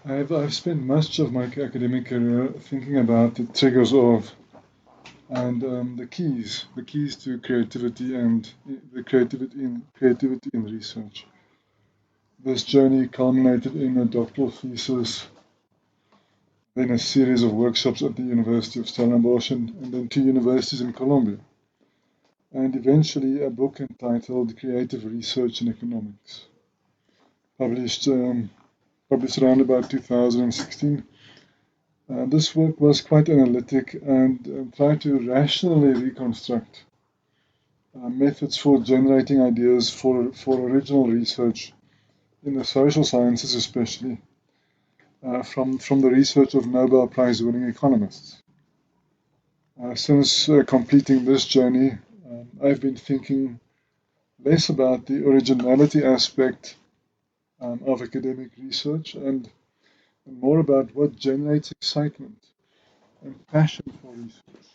I've spent much of my academic career thinking about the triggers of and the keys to creativity and creativity in research. This journey culminated in a doctoral thesis, then a series of workshops at the University of Stellenbosch and then two universities in Colombia, and eventually a book entitled Creative Research in Economics, published published around about 2016. This work was quite analytic and tried to rationally reconstruct methods for generating ideas for original research in the social sciences, especially from the research of Nobel Prize winning economists. Since completing this journey, I've been thinking less about the originality aspect of academic research and more about what generates excitement and passion for research.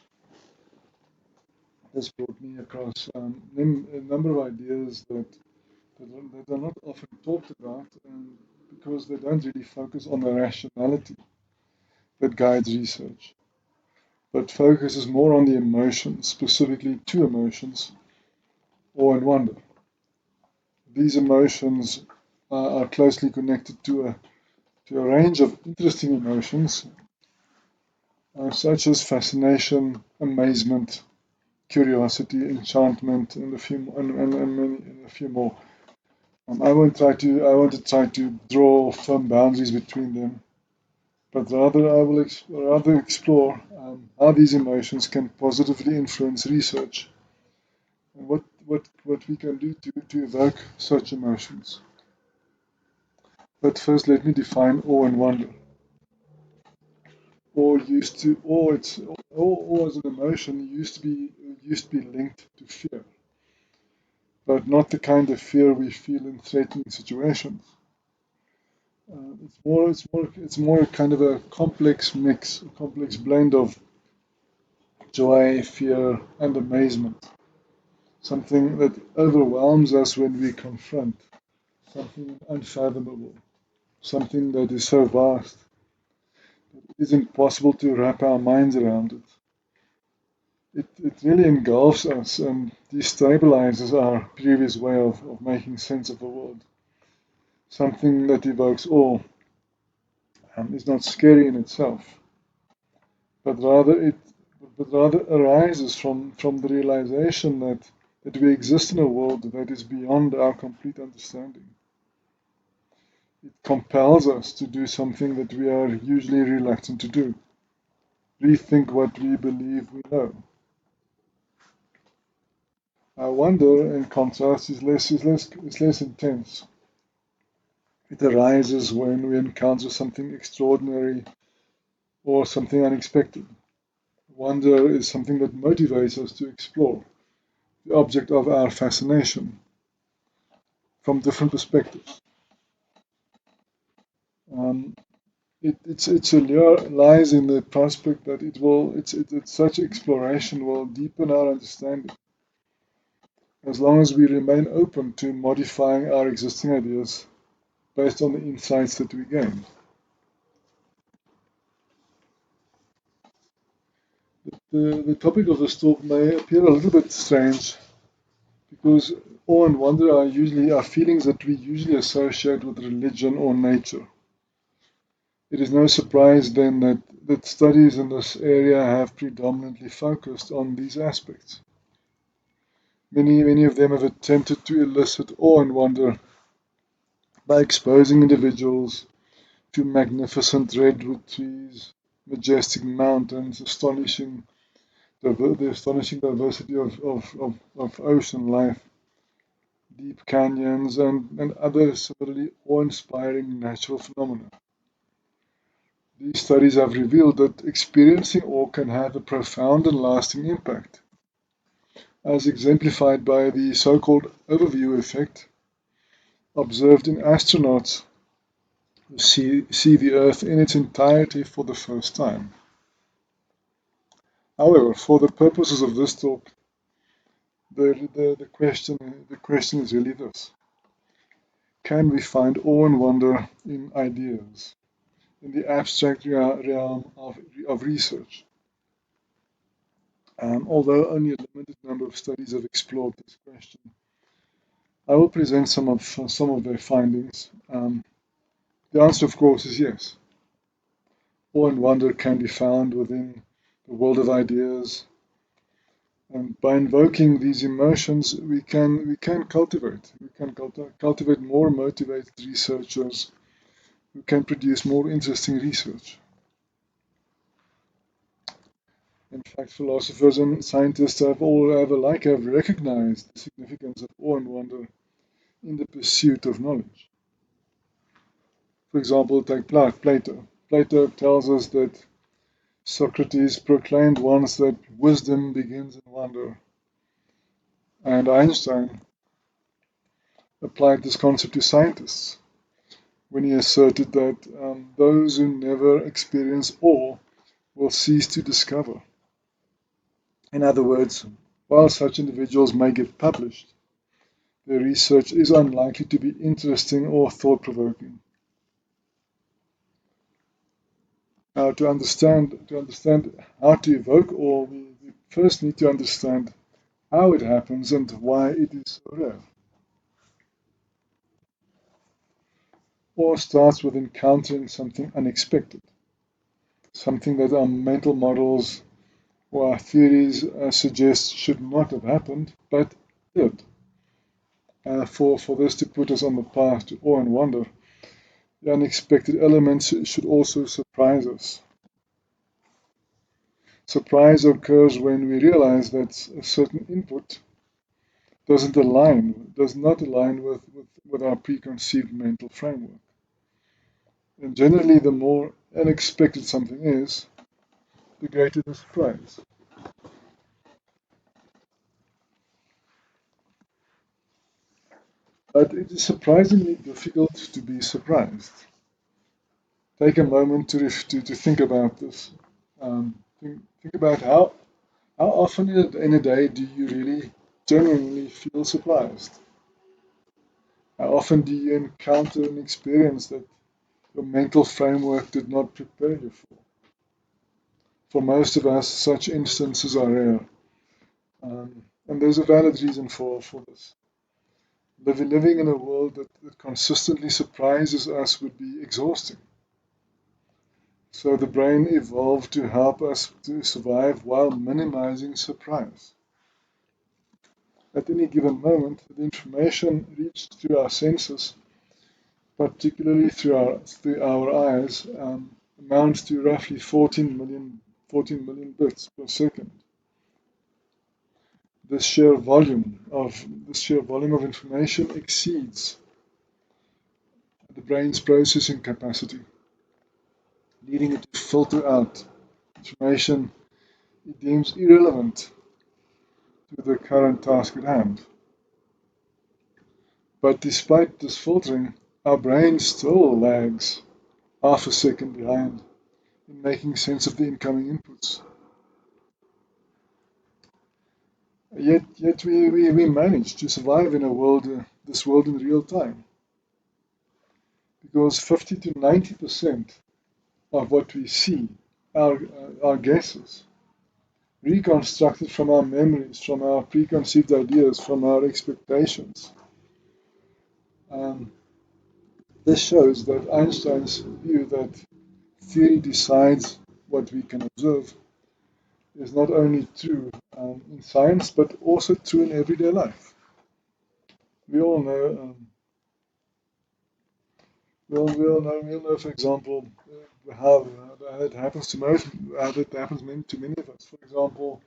This brought me across a number of ideas that are not often talked about because they don't really focus on the rationality that guides research, but focuses more on the emotions, specifically two emotions, awe and wonder. These emotions are closely connected to a range of interesting emotions, such as fascination, amazement, curiosity, enchantment, and a few more. I won't try to draw firm boundaries between them, but rather I will rather explore how these emotions can positively influence research and what we can do to evoke such emotions. But first, let me define awe and wonder. Awe as an emotion used to be linked to fear, but not the kind of fear we feel in threatening situations. It's more kind of a complex mix, a complex blend of joy, fear, and amazement. Something that overwhelms us when we confront something unfathomable, something that is so vast it is impossible to wrap our minds around it. It really engulfs us and destabilizes our previous way of making sense of the world. Something that evokes awe is not scary in itself, but rather arises from the realization that we exist in a world that is beyond our complete understanding. It compels us to do something that we are usually reluctant to do, rethink what we believe we know. Our wonder, in contrast, is less intense. It arises when we encounter something extraordinary or something unexpected. Wonder is something that motivates us to explore the object of our fascination from different perspectives. Um, its allure lies in the prospect that such exploration will deepen our understanding as long as we remain open to modifying our existing ideas based on the insights that we gain. The topic of this talk may appear a little bit strange because awe and wonder are feelings that we usually associate with religion or nature. It is no surprise then that studies in this area have predominantly focused on these aspects. Many of them have attempted to elicit awe and wonder by exposing individuals to magnificent redwood trees, majestic mountains, the astonishing diversity of ocean life, deep canyons, and other similarly awe-inspiring natural phenomena. These studies have revealed that experiencing awe can have a profound and lasting impact, as exemplified by the so-called overview effect observed in astronauts who see the Earth in its entirety for the first time. However, for the purposes of this talk, the question is really this: can we find awe and wonder in ideas? in the abstract realm of research. Although only a limited number of studies have explored this question, I will present some of their findings. The answer, of course, is yes. Awe and wonder can be found within the world of ideas, and by invoking these emotions, we can cultivate more motivated researchers who can produce more interesting research. In fact, philosophers and scientists have recognized the significance of awe and wonder in the pursuit of knowledge. For example, take Plato. Plato tells us that Socrates proclaimed once that wisdom begins in wonder, and Einstein applied this concept to scientists when he asserted that those who never experience awe will cease to discover. In other words, while such individuals may get published, their research is unlikely to be interesting or thought-provoking. Now, to understand how to evoke awe, we first need to understand how it happens and why it is so rare. Awe starts with encountering something unexpected, something that our mental models or our theories suggest should not have happened, but did. For this to put us on the path to awe and wonder, the unexpected elements should also surprise us. Surprise occurs when we realize that a certain input does not align with our preconceived mental framework. And generally, the more unexpected something is, the greater the surprise. But it is surprisingly difficult to be surprised. Take a moment to think about this. Think about how often in a day do you really genuinely feel surprised? How often do you encounter an experience that your mental framework did not prepare you for? For most of us, such instances are rare. And there's a valid reason for this. Living in a world that consistently surprises us would be exhausting. So the brain evolved to help us to survive while minimizing surprise. At any given moment, the information reached through our senses, particularly through our eyes, amounts to roughly 14 million bits per second. This sheer volume of information exceeds the brain's processing capacity, leading it to filter out information it deems irrelevant to the current task at hand. But despite this filtering, our brain still lags half a second behind in making sense of the incoming inputs. Yet we manage to survive in this world in real time, because 50 to 90% of what we see are guesses, reconstructed from our memories, from our preconceived ideas, from our expectations. This shows that Einstein's view that theory decides what we can observe is not only true in science, but also true in everyday life. We all know, for example, how that happens to many of us. For example,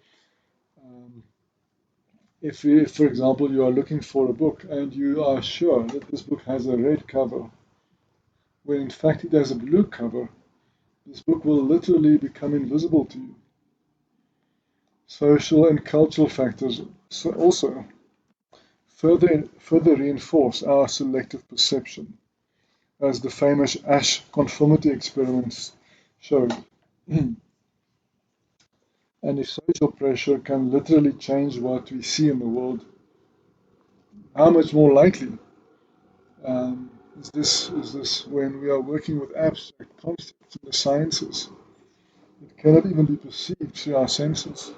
if for example, you are looking for a book and you are sure that this book has a red cover, when in fact it has a blue cover, this book will literally become invisible to you. Social and cultural factors also further reinforce our selective perception, as the famous Asch conformity experiments showed. And if social pressure can literally change what we see in the world, how much more likely is this when we are working with abstract concepts in the sciences. It cannot even be perceived through our senses.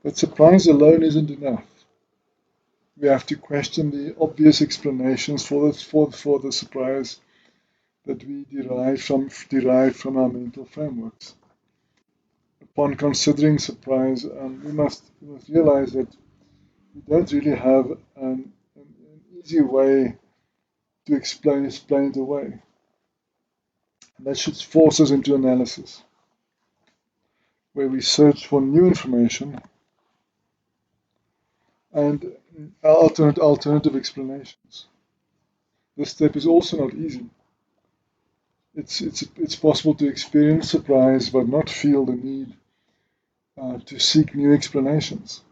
But surprise alone isn't enough. We have to question the obvious explanations for the surprise that we derive from our mental frameworks. Upon considering surprise, we must realize that we don't really have an easy way to explain it away. And that should force us into analysis, where we search for new information and alternative explanations. This step is also not easy. It's possible to experience surprise but not feel the need to seek new explanations.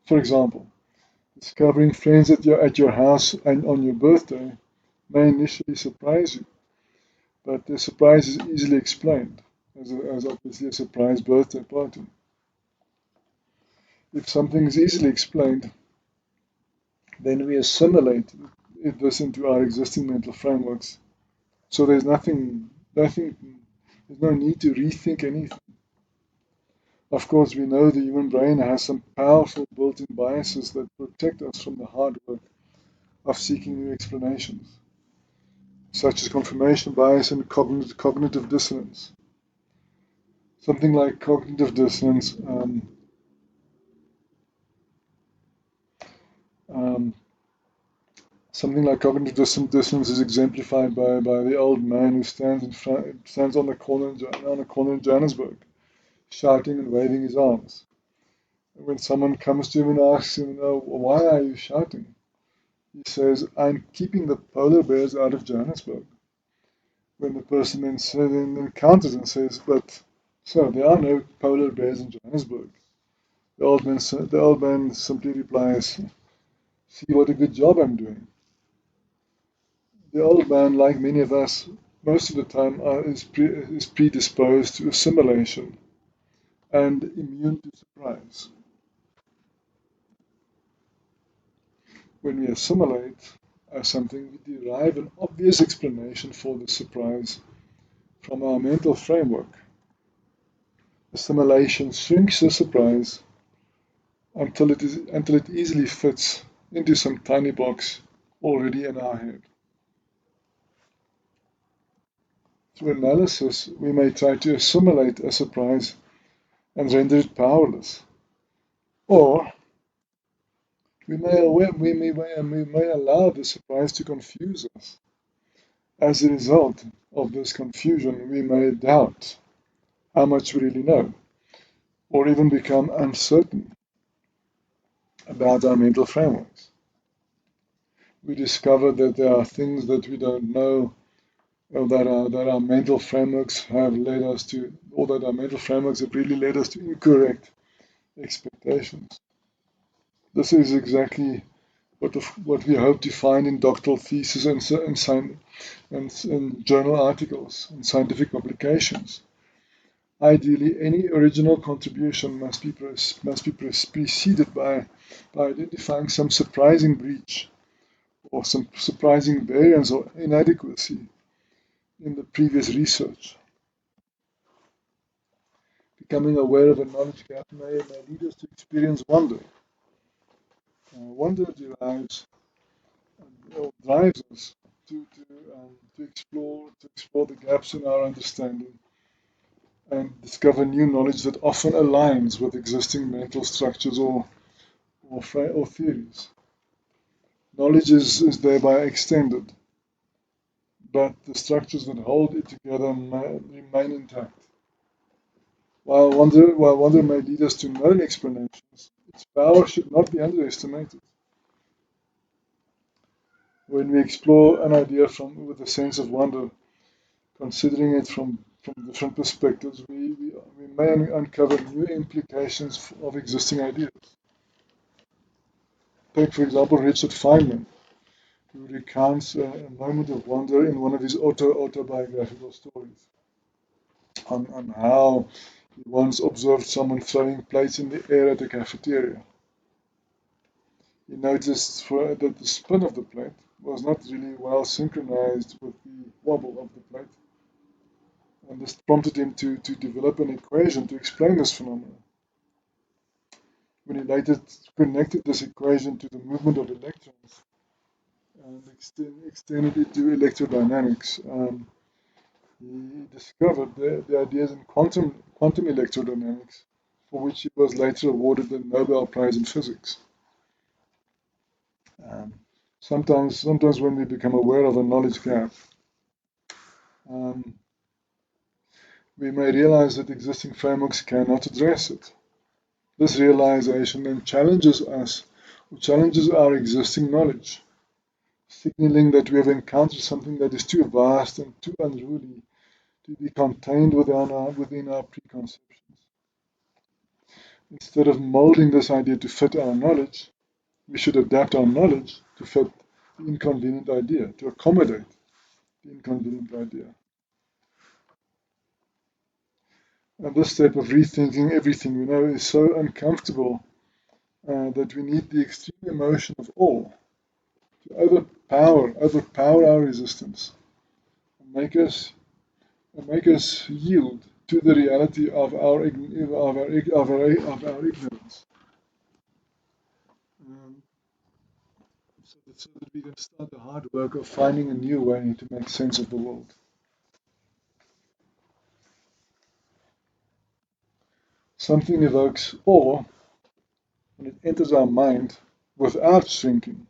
For example, discovering friends at your house and on your birthday may initially surprise you, but the surprise is easily explained, as obviously a surprise birthday party. If something is easily explained, then we assimilate this into our existing mental frameworks. So there's no need to rethink anything. Of course, we know the human brain has some powerful built-in biases that protect us from the hard work of seeking new explanations, such as confirmation bias and cognitive dissonance. Something like cognitive dissonance um, dissonance is exemplified by the old man who stands on a corner in Johannesburg, shouting and waving his arms. And when someone comes to him and asks him, why are you shouting? He says, I'm keeping the polar bears out of Johannesburg. When the person then counters and says, but sir, there are no polar bears in Johannesburg. The old man simply replies, see what a good job I'm doing. The old man, like many of us, most of the time is predisposed to assimilation and immune to surprise. When we assimilate something, we derive an obvious explanation for the surprise from our mental framework. Assimilation shrinks the surprise until it easily fits into some tiny box already in our head. Through analysis, we may try to assimilate a surprise and render it powerless. Or we may allow the surprise to confuse us. As a result of this confusion, we may doubt how much we really know, or even become uncertain about our mental frameworks. We discover that there are things that we don't know, or that our mental frameworks have led us to, or that our mental frameworks have really led us to incorrect expectations. This is exactly what we hope to find in doctoral theses and journal articles and scientific publications. Ideally, any original contribution must be preceded by identifying some surprising breach or some surprising variance or inadequacy in the previous research. Becoming aware of a knowledge gap may lead us to experience wonder. Wonder drives us to explore the gaps in our understanding and discover new knowledge that often aligns with existing mental structures or theories. Knowledge is thereby extended, but the structures that hold it together remain intact. While wonder may lead us to known explanations, its power should not be underestimated. When we explore an idea with a sense of wonder, considering it from different perspectives, we may uncover new implications of existing ideas. Take, for example, Richard Feynman, who recounts a moment of wonder in one of his autobiographical stories on how he once observed someone throwing plates in the air at a cafeteria. He noticed that the spin of the plate was not really well synchronized with the wobble of the plate, and this prompted him to develop an equation to explain this phenomenon. When he later connected this equation to the movement of electrons and extended it to electrodynamics, he discovered the ideas in quantum electrodynamics, for which he was later awarded the Nobel Prize in Physics. Um, sometimes when we become aware of a knowledge gap, um, we may realize that existing frameworks cannot address it. This realization then challenges our existing knowledge, signaling that we have encountered something that is too vast and too unruly to be contained within our preconceptions. Instead of molding this idea to fit our knowledge, we should adapt our knowledge to fit the inconvenient idea, to accommodate the inconvenient idea. And this step of rethinking everything we know is so uncomfortable that we need the extreme emotion of awe to overpower our resistance and make us yield to the reality of our ignorance. Um, so that we can start the hard work of finding a new way to make sense of the world. Something evokes awe when it enters our mind without shrinking.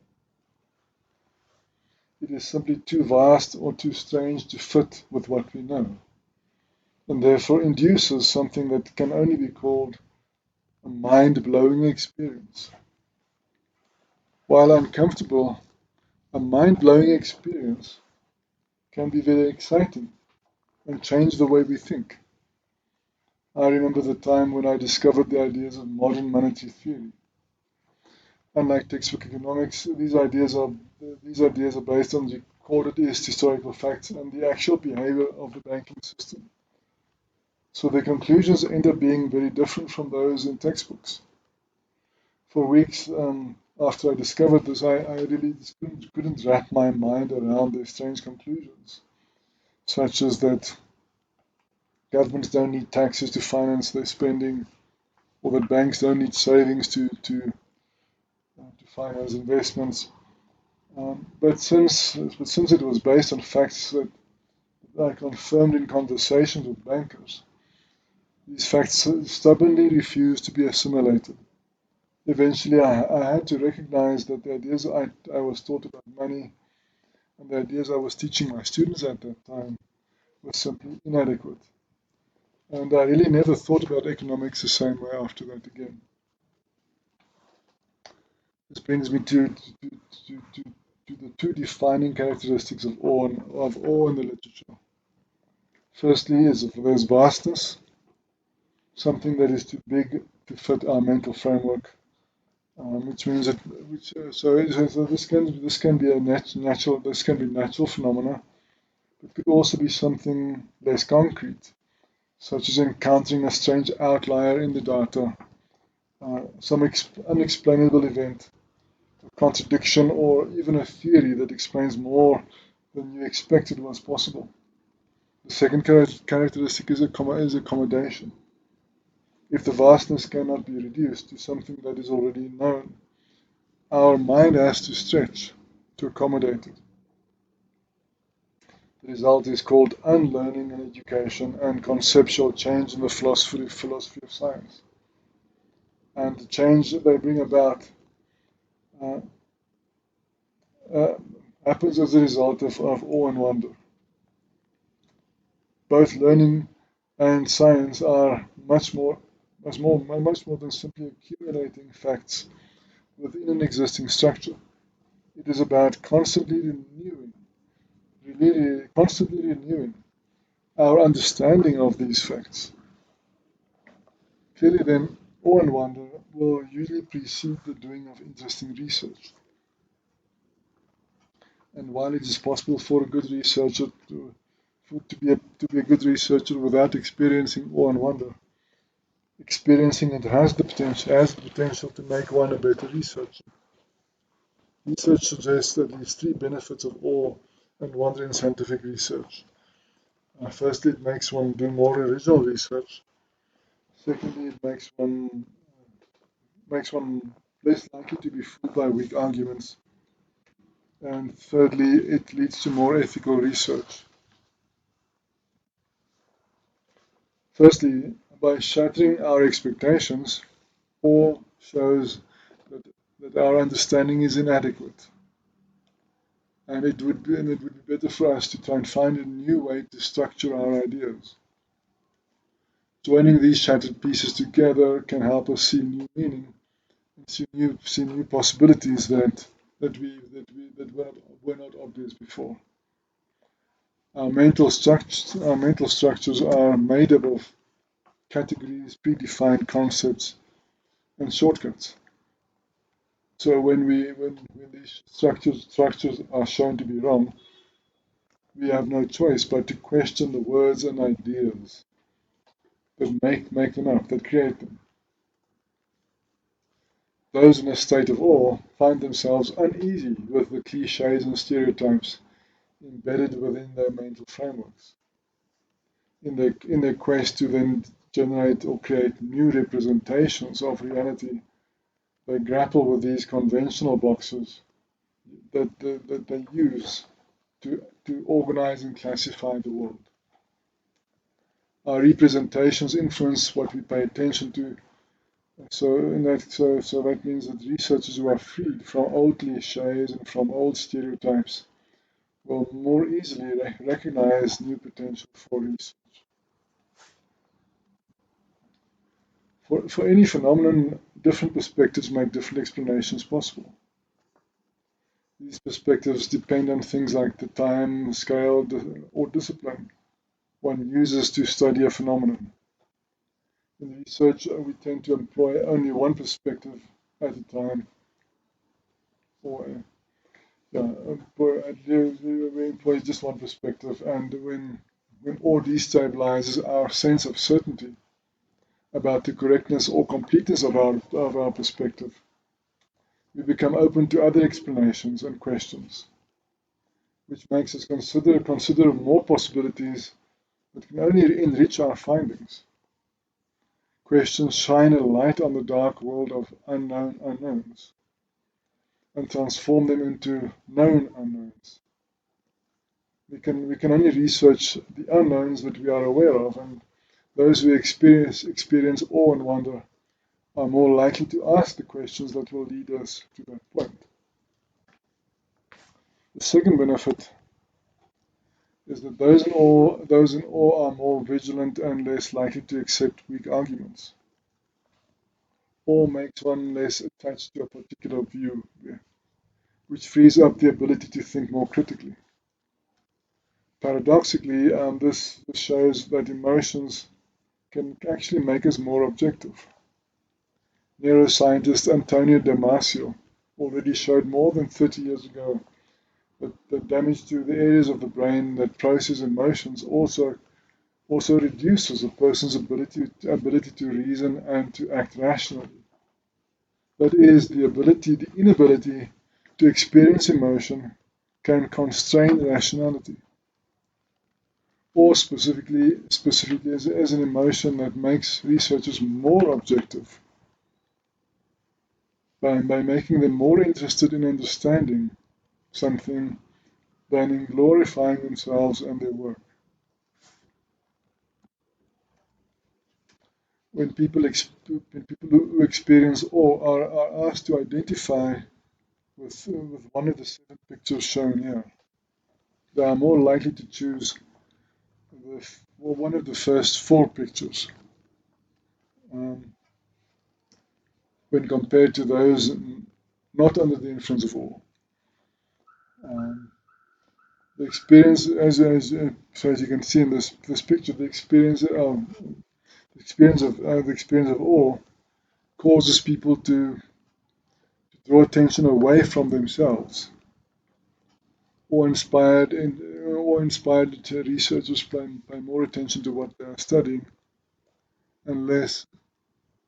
It is simply too vast or too strange to fit with what we know, and therefore induces something that can only be called a mind-blowing experience. While uncomfortable, a mind-blowing experience can be very exciting and change the way we think. I remember the time when I discovered the ideas of modern monetary theory. Unlike textbook economics, these ideas are based on recorded historical facts and the actual behavior of the banking system. So the conclusions end up being very different from those in textbooks. For weeks after I discovered this, I really just couldn't wrap my mind around their strange conclusions, such as that governments don't need taxes to finance their spending, or that banks don't need savings to finance investments. But since it was based on facts that I confirmed in conversations with bankers, these facts stubbornly refused to be assimilated. Eventually, I had to recognize that the ideas I was taught about money and the ideas I was teaching my students at that time were simply inadequate. And I really never thought about economics the same way after that again. This brings me to the two defining characteristics of awe in the literature. Firstly, there's vastness, something that is too big to fit our mental framework, which means that so this can be natural phenomena, but could also be something less concrete, such as encountering a strange outlier in the data, some unexplainable event, a contradiction, or even a theory that explains more than you expected was possible. The second characteristic is accommodation. If the vastness cannot be reduced to something that is already known, our mind has to stretch to accommodate it. The result is called unlearning in education and conceptual change in the philosophy of science. And the change that they bring about uh, uh, happens as a result of awe and wonder. Both learning and science are much more than simply accumulating facts within an existing structure. It is about constantly renewing our understanding of these facts. Clearly then, awe and wonder will usually precede the doing of interesting research. And while it is possible for a good researcher to be a good researcher without experiencing awe and wonder, experiencing it has the potential to make one a better researcher. Research suggests at least three benefits of awe and wonder in scientific research. Firstly, it makes one do more original research. Secondly, it makes one less likely to be fooled by weak arguments. And thirdly, it leads to more ethical research. Firstly, by shattering our expectations, awe shows that our understanding is inadequate. And it would be better for us to try and find a new way to structure our ideas. Joining these shattered pieces together can help us see new meaning and see new possibilities that were not obvious before. Our mental structures are made up of categories, predefined concepts, and shortcuts. So when these structures are shown to be wrong, we have no choice but to question the words and ideas that make them up, that create them. Those in a state of awe find themselves uneasy with the cliches and stereotypes embedded within their mental frameworks. In their quest to then generate or create new representations of reality, they grapple with these conventional boxes that they use to organize and classify the world. Our representations influence what we pay attention to. So that means that researchers who are freed from old cliches and from old stereotypes will more easily recognize new potential for research. For any phenomenon, different perspectives make different explanations possible. These perspectives depend on things like the time, scale, or discipline one uses to study a phenomenon. In research, we tend to employ only one perspective at a time, or yeah, we employ just one perspective, and when awe destabilizes our sense of certainty about the correctness or completeness of our perspective, we become open to other explanations and questions, which makes us consider more possibilities that can only enrich our findings. Questions shine a light on the dark world of unknown unknowns and transform them into known unknowns. We can only research the unknowns that we are aware of, and those who experience awe and wonder are more likely to ask the questions that will lead us to that point. The second benefit is that those in awe are more vigilant and less likely to accept weak arguments. Awe makes one less attached to a particular view, which frees up the ability to think more critically. Paradoxically, this shows that emotions can actually make us more objective. Neuroscientist Antonio Damasio already showed more than 30 years ago that damage to the areas of the brain that process emotions also reduces a person's ability to reason and to act rationally. That is, the inability to experience emotion can constrain rationality, or specifically as an emotion that makes researchers more objective by making them more interested in understanding something than in glorifying themselves and their work. When people who experience awe are asked to identify with one of the seven pictures shown here, they are more likely to choose one of the first four pictures um, when compared to those not under the influence of awe. Um, the experience, as you can see in this picture, the experience of awe causes people to draw attention away from themselves, or inspired researchers pay more attention to what they are studying and less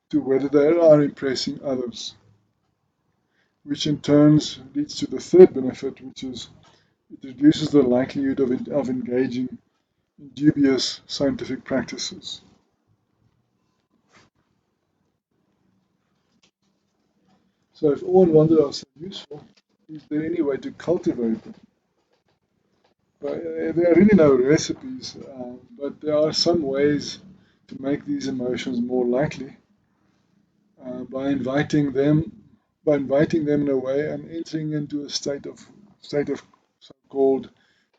to whether they are impressing others. which in turn leads to the third benefit, which is it reduces the likelihood of engaging in dubious scientific practices. So if awe and wonder are so useful, is there any way to cultivate them? But, there are really no recipes, but there are some ways to make these emotions more likely by inviting them in a way and entering into a state of so-called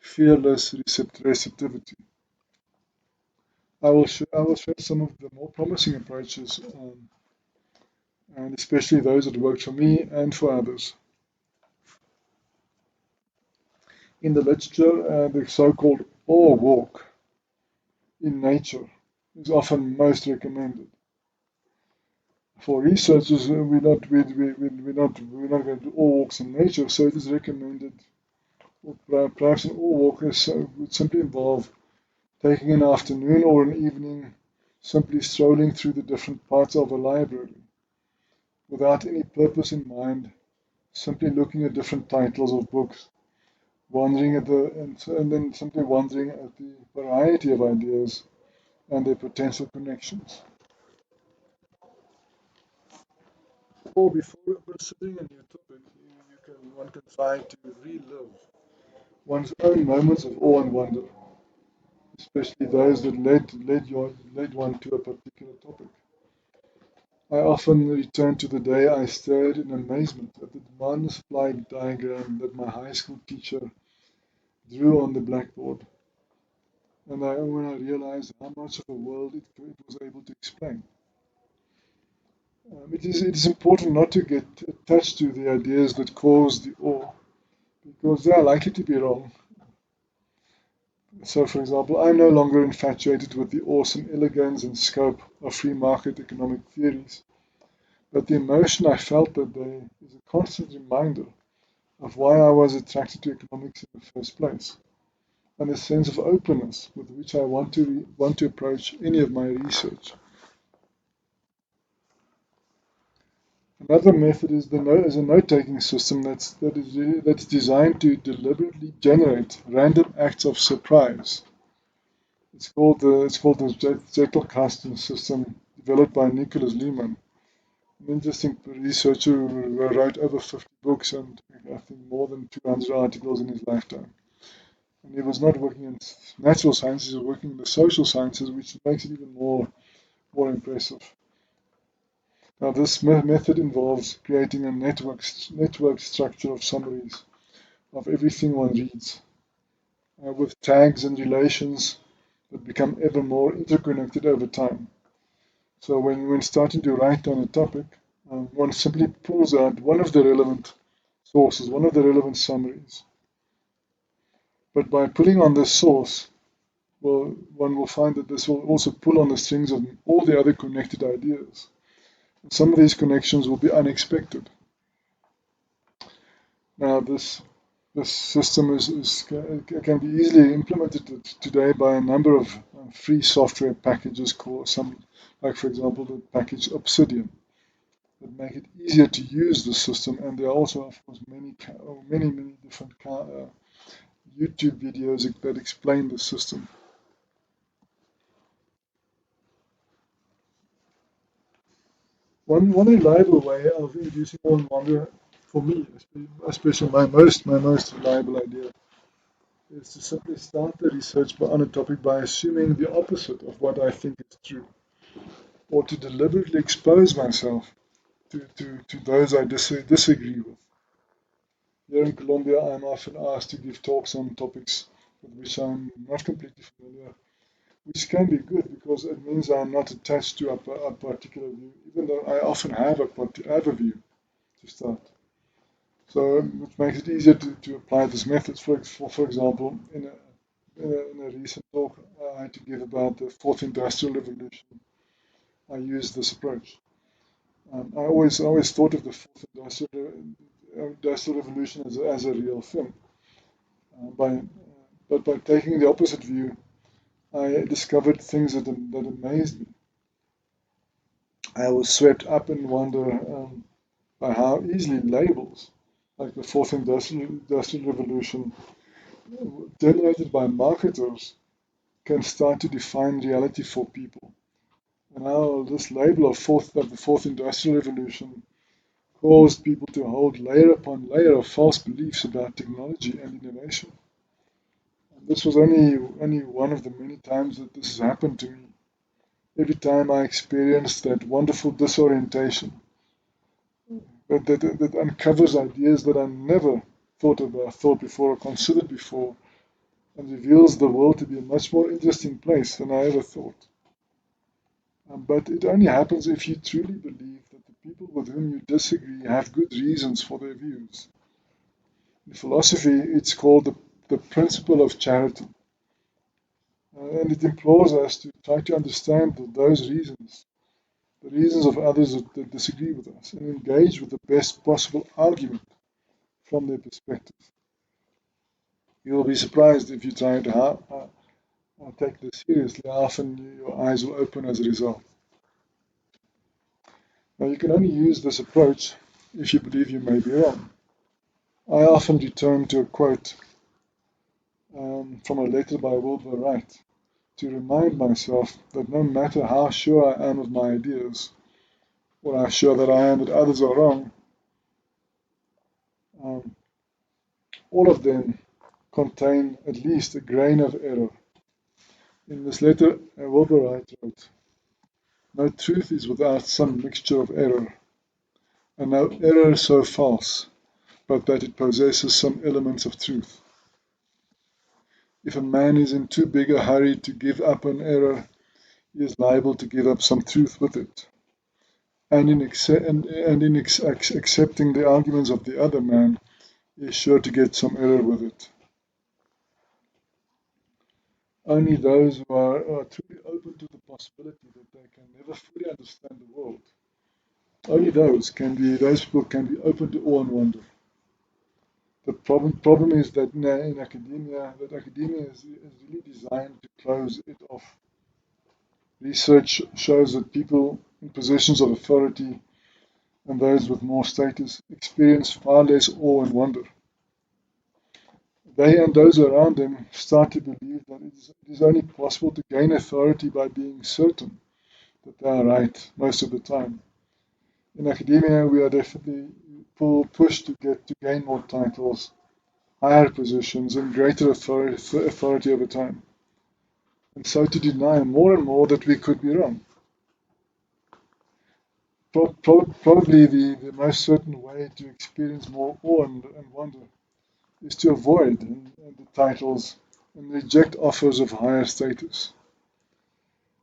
fearless receptivity. I will share some of the more promising approaches, and especially those that worked for me and for others. In the literature, the so-called awe walk in nature is often most recommended. For researchers, we're not going to do all walks in nature, so it is recommended. Perhaps an all walk would simply involve taking an afternoon or an evening, simply strolling through the different parts of a library, without any purpose in mind, simply looking at different titles of books, wondering at and then simply wondering at the variety of ideas and their potential connections. Or before considering a new topic, one can try to relive one's own moments of awe and wonder, especially those that led one to a particular topic. I often return to the day I stared in amazement at the demand supply diagram that my high school teacher drew on the blackboard, and when I realized how much of a world it was able to explain. It is important not to get attached to the ideas that cause the awe, because they are likely to be wrong. So, for example, I'm no longer infatuated with the awesome elegance and scope of free market economic theories, but the emotion I felt that day is a constant reminder of why I was attracted to economics in the first place, and a sense of openness with which I want to approach any of my research. Another method is a note-taking system that's designed to deliberately generate random acts of surprise. It's called the Jekyll-Carsten system, developed by Nicholas Leman, an interesting researcher who wrote over 50 books and I think more than 200 articles in his lifetime. And he was not working in natural sciences, he was working in the social sciences, which makes it even more impressive. Now, this method involves creating a network structure of summaries of everything one reads, with tags and relations that become ever more interconnected over time. So when starting to write on a topic, one simply pulls out one of the relevant sources, one of the relevant summaries. But by pulling on this source, well, one will find that this will also pull on the strings of all the other connected ideas. And some of these connections will be unexpected. Now, this system can be easily implemented today by a number of free software packages called like for example the package Obsidian, that make it easier to use the system. And there are also, of course, many different YouTube videos that explain the system. One reliable way of introducing all in wonder for me, especially my most reliable idea, is to simply start the research on a topic by assuming the opposite of what I think is true, or to deliberately expose myself to those I disagree with. Here in Colombia, I'm often asked to give talks on topics with which I'm not completely familiar, which can be good because it means I'm not attached to a particular view, even though I often have a view to start. So, which makes it easier to apply this method. For example, in a recent talk I had to give about the fourth industrial revolution, I used this approach. I always thought of the fourth industrial revolution as a real thing. By but by taking the opposite view, I discovered things that amazed me. I was swept up in wonder by how easily labels, like the fourth industrial revolution, generated by marketers, can start to define reality for people. And how this label of the fourth industrial revolution caused people to hold layer upon layer of false beliefs about technology and innovation. And this was only one of the many times that this has happened to me. Every time I experienced that wonderful disorientation that uncovers ideas that I never thought before or considered before, and reveals the world to be a much more interesting place than I ever thought. But it only happens if you truly believe that the people with whom you disagree have good reasons for their views. In philosophy, it's called the principle of charity, and it implores us to try to understand those reasons, the reasons of others that disagree with us, and engage with the best possible argument from their perspective. You will be surprised if you try to take this seriously. Often your eyes will open as a result. Now, you can only use this approach if you believe you may be wrong. I often return to a quote from a letter by Wilbur Wright to remind myself that no matter how sure I am of my ideas, or how sure that I am that others are wrong, um, all of them contain at least a grain of error. In this letter, Wilbur Wright wrote, "No truth is without some mixture of error, and no error so false, but that it possesses some elements of truth. If a man is in too big a hurry to give up an error, he is liable to give up some truth with it. And in accepting the arguments of the other man, he is sure to get some error with it. Only those who are truly open to the possibility that they can never fully understand the world, only those people can be open to awe and wonder. The problem is that in academia, is really designed to close it off. Research shows that people in positions of authority and those with more status experience far less awe and wonder. They and those around them start to believe that it is only possible to gain authority by being certain that they are right most of the time. In academia, we are definitely pushed to gain more titles, higher positions, and greater authority over time, and so to deny more and more that we could be wrong. Probably the most certain way to experience more awe and wonder is to avoid the titles and reject offers of higher status.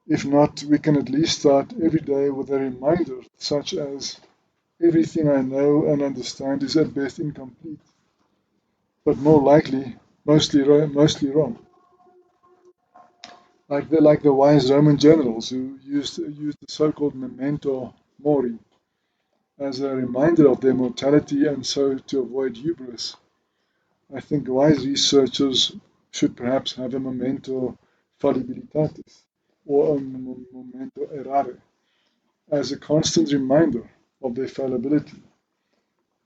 If not, we can at least start every day with a reminder, such as everything I know and understand is at best incomplete, but more likely mostly wrong. Like the wise Roman generals who used the so-called memento mori as a reminder of their mortality and so to avoid hubris. I think wise researchers should perhaps have a memento fallibilitatis or a memento errare as a constant reminder of their fallibility,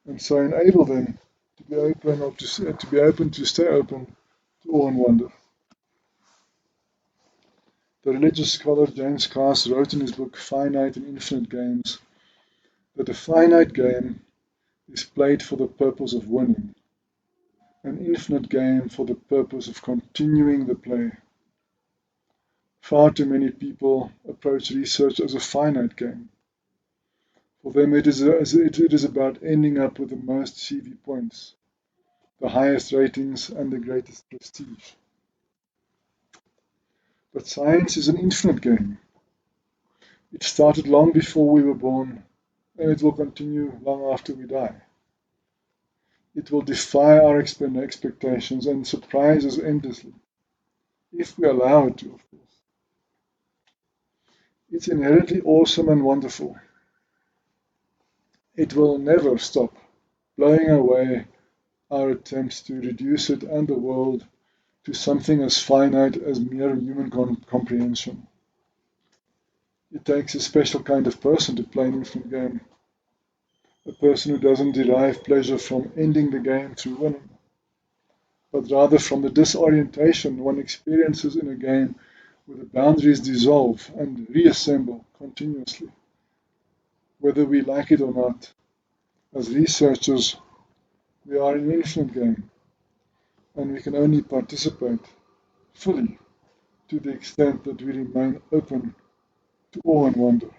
and so enable them to be open or to be open to stay open to awe and wonder. The religious scholar James Carse wrote in his book Finite and Infinite Games that a finite game is played for the purpose of winning, an infinite game for the purpose of continuing the play. Far too many people approach research as a finite game. For them, it is about ending up with the most CV points, the highest ratings, and the greatest prestige. But science is an infinite game. It started long before we were born, and it will continue long after we die. It will defy our expectations and surprise us endlessly, if we allow it to, of course. It's inherently awesome and wonderful. It will never stop, blowing away our attempts to reduce it and the world to something as finite as mere human comprehension. It takes a special kind of person to play an infinite game. a person who doesn't derive pleasure from ending the game through winning, but rather from the disorientation one experiences in a game where the boundaries dissolve and reassemble continuously. Whether we like it or not, as researchers, we are in an infinite game, and we can only participate fully to the extent that we remain open to awe and wonder.